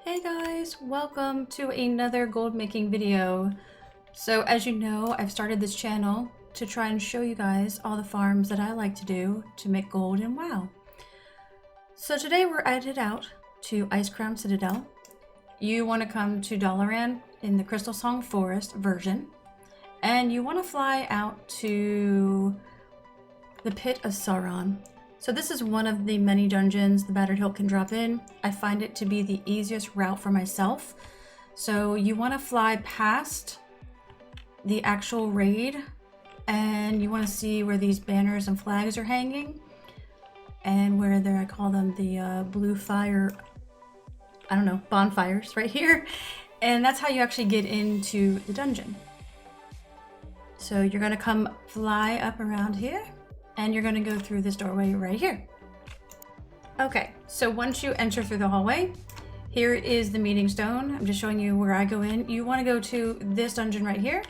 Hey guys, welcome to another gold making video. So as you know, I've started this channel to try and show you guys all the farms that I like to do to make gold in WoW. So today we're headed out to Icecrown Citadel. You want to come to Dalaran in the Crystal Song Forest version, and you want to fly out to the Pit of Sauron. So this is one of the many dungeons the Battered Hilt can drop in. I find it to be the easiest route for myself. So you want to fly past the actual raid, and you want to see where these banners and flags are hanging, and where they're, I call them the blue fire, I don't know, bonfires right here. And that's how you actually get into the dungeon. So you're going to come fly up around here, and you're going to go through this doorway right here. Okay, so once you enter through the hallway, here is the meeting stone. I'm just showing you where I go in. You want to go to this dungeon right here.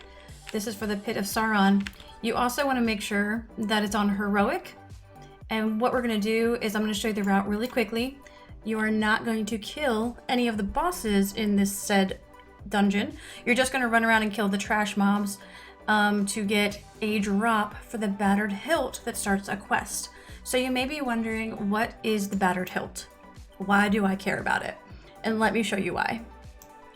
This is for the Pit of Sauron. You also want to make sure that it's on heroic. And what we're going to do is I'm going to show you the route really quickly. You are not going to kill any of the bosses in this said dungeon. You're just going to run around and kill the trash mobs to get a drop for the Battered Hilt that starts a quest. So you may be wondering, what is the Battered Hilt? Why do I care about it? And let me show you why.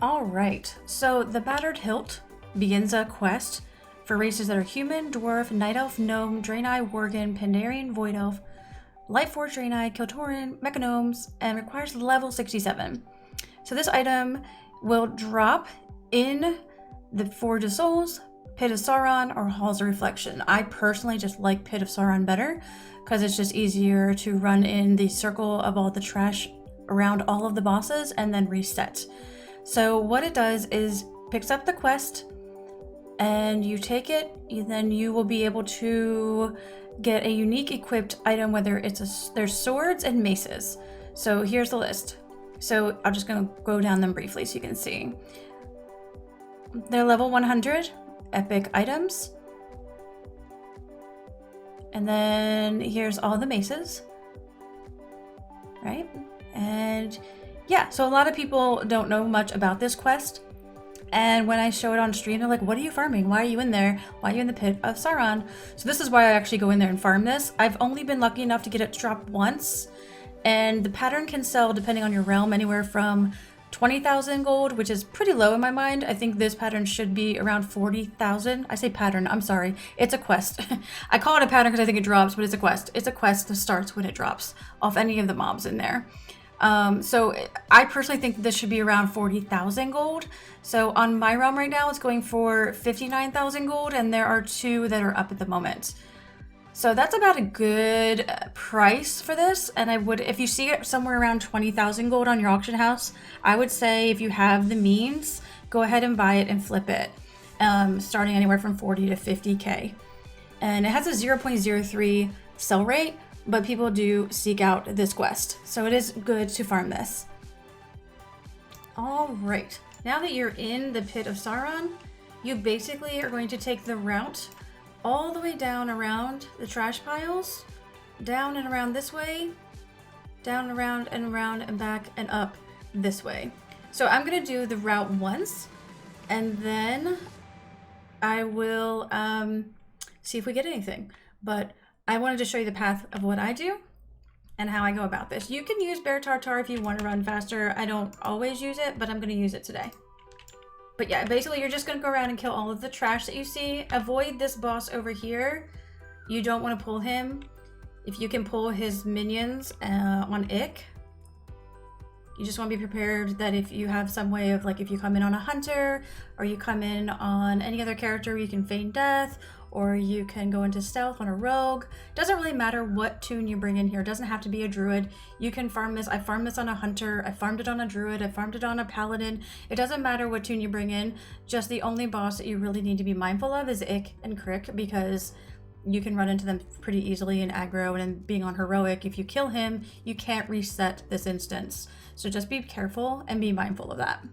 All right, so the Battered Hilt begins a quest for races that are human, dwarf, night elf, gnome, draenei, worgen, pandarian, void elf, lightforged draenei, kiltoran, mechagnomes, and requires level 67. So this item will drop in the Forge of Souls, Pit of Sauron, or Halls of Reflection. I personally just like Pit of Sauron better because it's just easier to run in the circle of all the trash around all of the bosses and then reset. So what it does is picks up the quest and you take it, then you will be able to get a unique equipped item, whether it's there's swords and maces. So here's the list. So I'm just going to go down them briefly so you can see. They're level 100 epic items. And then here's all the maces, right? And yeah, so a lot of people don't know much about this quest. And when I show it on stream, they're like, what are you farming? Why are you in there? Why are you in the Pit of Sauron? So this is why I actually go in there and farm this. I've only been lucky enough to get it dropped once. And the pattern can sell, depending on your realm, anywhere from 20,000 gold, which is pretty low in my mind. I think this pattern should be around 40,000. I say pattern, I'm sorry. It's a quest. I call it a pattern because I think it drops, but it's a quest. It's a quest that starts when it drops off any of the mobs in there. So I personally think this should be around 40,000 gold. So on my realm right now, it's going for 59,000 gold, and there are two that are up at the moment. So that's about a good price for this. And I would, if you see it somewhere around 20,000 gold on your auction house, I would say if you have the means, go ahead and buy it and flip it, starting anywhere from 40 to 50K. And it has a 0.03 sell rate, but people do seek out this quest. So it is good to farm this. All right, now that you're in the Pit of Sauron, you basically are going to take the route all the way down around the trash piles, down and around this way, down around and back and up this way. So I'm gonna do the route once, and then I will see if we get anything. But I wanted to show you the path of what I do and how I go about this. You can use Bear Tartar if you want to run faster. I don't always use it, but I'm gonna use it today. But yeah, basically you're just going to go around and kill all of the trash that you see. Avoid this boss over here. You don't want to pull him. If you can pull his minions on Ick, you just want to be prepared that if you have some way of, like, if you come in on a hunter or you come in on any other character, you can feign death, or you can go into stealth on a rogue. Doesn't really matter what tune you bring in here. It doesn't have to be a druid. You can farm this. I farmed this on a hunter. I farmed it on a druid. I farmed it on a paladin. It doesn't matter what tune you bring in. Just the only boss that you really need to be mindful of is Ick and Crick, because you can run into them pretty easily in aggro, and in being on heroic, if you kill him, you can't reset this instance. So just be careful and be mindful of that.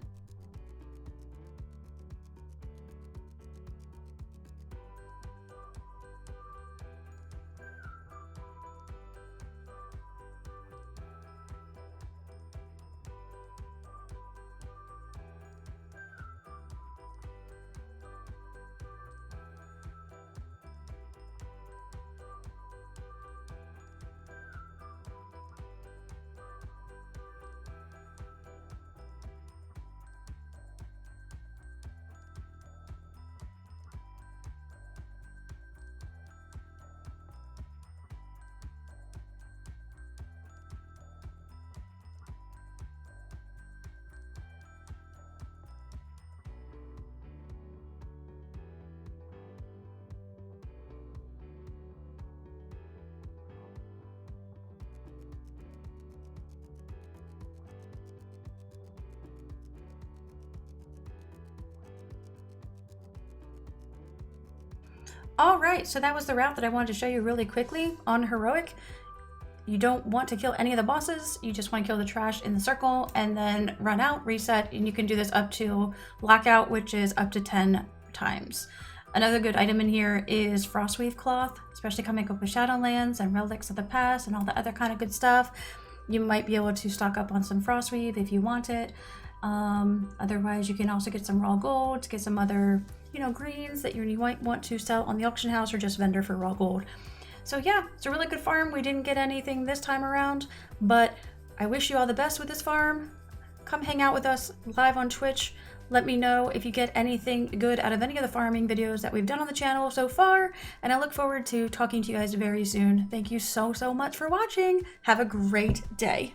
All right, so that was the route that I wanted to show you really quickly on heroic. You don't want to kill any of the bosses, you just want to kill the trash in the circle and then run out, reset, and you can do this up to blackout, which is up to 10 times. Another good item in here is Frostweave Cloth, especially coming up with Shadowlands and Relics of the Past and all the other kind of good stuff. You might be able to stock up on some Frostweave if you want it. Otherwise, you can also get some raw gold to get some other, greens that you might want to sell on the auction house or just vendor for raw gold. So yeah, it's a really good farm. We didn't get anything this time around, but I wish you all the best with this farm. Come hang out with us live on Twitch. Let me know if you get anything good out of any of the farming videos that we've done on the channel so far, and I look forward to talking to you guys very soon. Thank you so much for watching. Have a great day.